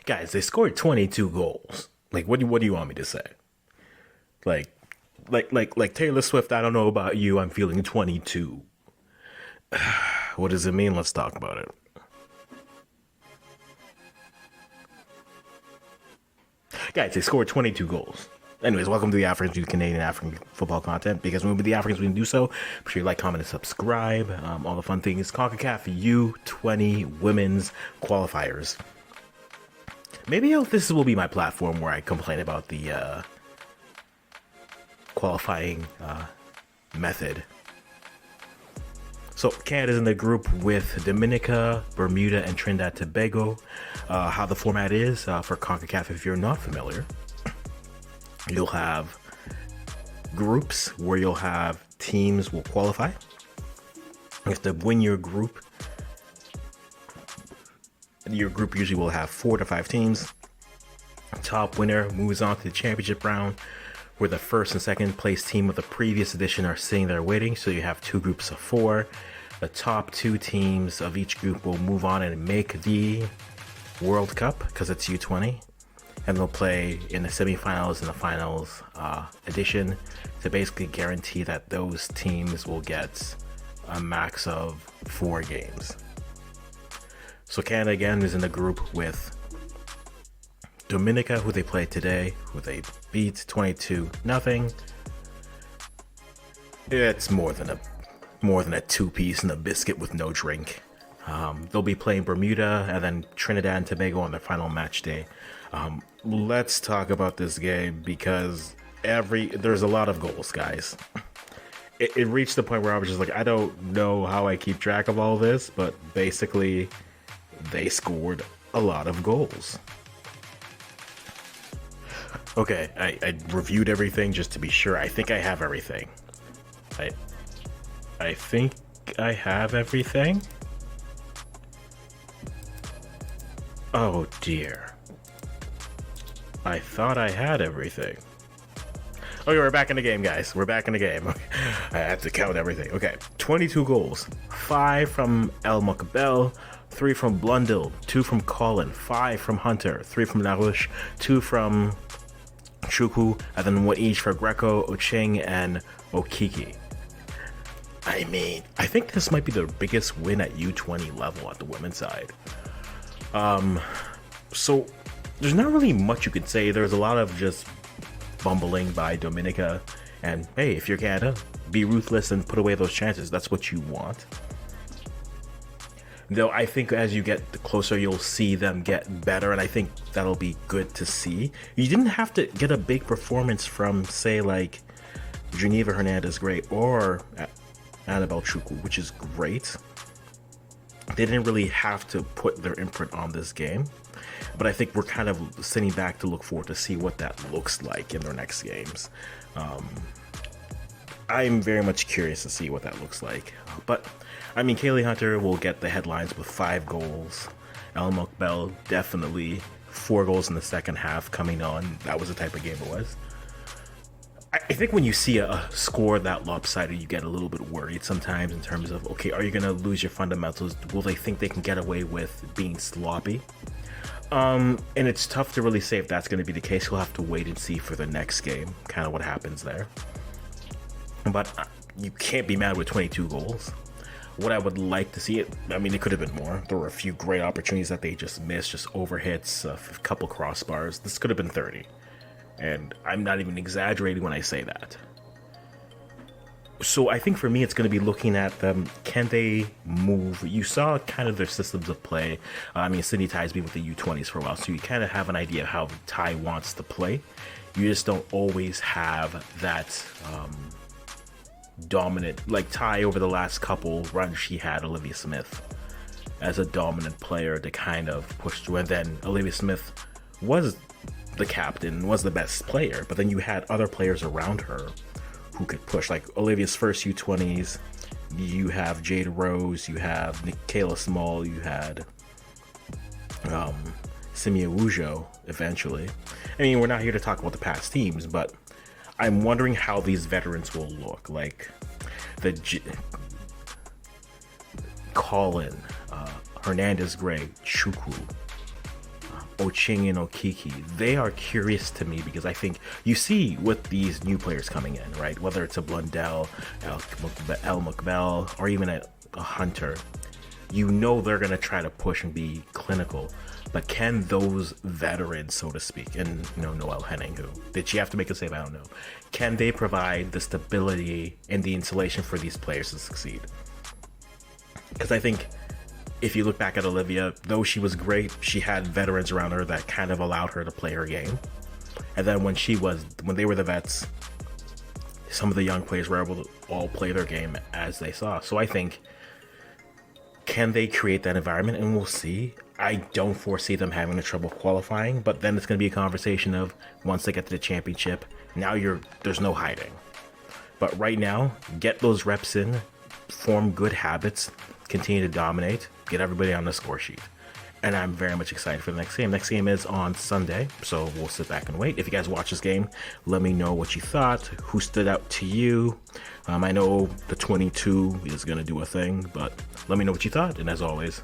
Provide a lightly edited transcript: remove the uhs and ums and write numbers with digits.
Guys, they scored 22 goals. Like, what do you want me to say? Like, like Taylor Swift. I don't know about you. I'm feeling 22. What does it mean? Let's talk about it. Guys, they scored 22 goals. Anyways, welcome to the Africans do Canadian African football content. Because when we the Africans, we can do so. Make sure you like, comment, and subscribe. All the fun things. CONCACAF U20 women's qualifiers. Maybe this will be my platform where I complain about the qualifying method. So Canada's in the group with Dominica, Bermuda, and Trinidad Tobago. How the format is for CONCACAF, if you're not familiar, you'll have groups where you'll have teams will qualify. You have to win your group. Your group usually will have 4 to 5 teams. Top winner moves on to the championship round, where the first and second place team of the previous edition are sitting there waiting. So you have 2 groups of 4. The top 2 teams of each group will move on and make the World Cup, because it's U20. And they'll play in the semifinals and the finals edition to basically guarantee that those teams will get a max of 4 games. So Canada again is in the group with Dominica, who they played today, who they beat 22-0. It's more than a 2-piece and a biscuit with no drink. They'll be playing Bermuda and then Trinidad and Tobago on their final match day. Let's talk about this game because there's a lot of goals, guys. It reached the point where I was just like, I don't know how I keep track of all this, but basically they scored a lot of goals. Okay, I reviewed everything just to be sure. I think I have everything. I think I have everything. Oh dear. I thought I had everything. Okay, we're back in the game, guys. We're back in the game. I have to count everything. Okay, 22 goals. 5 from El Mokbel, 3 from Blundell, 2 from Colin, 5 from Hunter, 3 from Larouche, 2 from Chukwu, and then 1 each for Greco, Ocheng, and Okiki. I mean, I think this might be the biggest win at U20 level at the women's side. So there's not really much you could say. There's a lot of just bumbling by Dominica, and hey, if you're Canada, be ruthless and put away those chances. That's what you want. Though I think as you get closer, you'll see them get better, and I think that'll be good to see. You didn't have to get a big performance from, say, like Geneva Hernandez Gray or Annabelle Chukwu, which is great. They didn't really have to put their imprint on this game, but I think we're kind of sitting back to look forward to see what that looks like in their next games. I'm very much curious to see what that looks like. But, I mean, Kaylee Hunter will get the headlines with 5 goals. El Mokbel, definitely 4 goals in the second half coming on. That was the type of game it was. I think when you see a score that lopsided, you get a little bit worried sometimes in terms of, okay, are you going to lose your fundamentals? Will they think they can get away with being sloppy? And it's tough to really say if that's going to be the case. We'll have to wait and see for the next game, kind of what happens there. But you can't be mad with 22 goals. What I would like to see I mean, it could have been more. There were a few great opportunities that they just missed, just overhits, a couple crossbars. This could have been 30. And I'm not even exaggerating when I say that. So I think for me, it's going to be looking at them. Can they move? You saw kind of their systems of play. I mean, Sydney Ty's been with the U20s for a while, so you kind of have an idea of how Ty wants to play. You just don't always have that dominant, like Ty over the last couple runs, she had Olivia Smith as a dominant player to kind of push through. And then Olivia Smith was the captain, was the best player, but then you had other players around her who could push, like Olivia's first U20s. You have Jade Rose, you have Kayla Small, you had Simia Wujo eventually. I mean, we're not here to talk about the past teams, but I'm wondering how these veterans will look. Like Colin, Hernandez Gray, Chukwu, Oching and Okiki, they are curious to me because I think you see with these new players coming in, right? Whether it's a Blundell, El McBell, or even a Hunter, you know they're going to try to push and be clinical. But can those veterans, so to speak, and Noel Henning, who did she have to make a save? I don't know. Can they provide the stability and the insulation for these players to succeed? Because I think if you look back at Olivia, though she was great, she had veterans around her that kind of allowed her to play her game. And then when they were the vets, some of the young players were able to all play their game as they saw. So I think, can they create that environment? And we'll see. I don't foresee them having the trouble qualifying, but then it's going to be a conversation of once they get to the championship, now there's no hiding. But right now, get those reps in, form good habits, continue to dominate, get everybody on the score sheet. And I'm very much excited for the next game. Next game is on Sunday, so we'll sit back and wait. If you guys watch this game, let me know what you thought, who stood out to you. I know the 22 is going to do a thing, but let me know what you thought. And as always,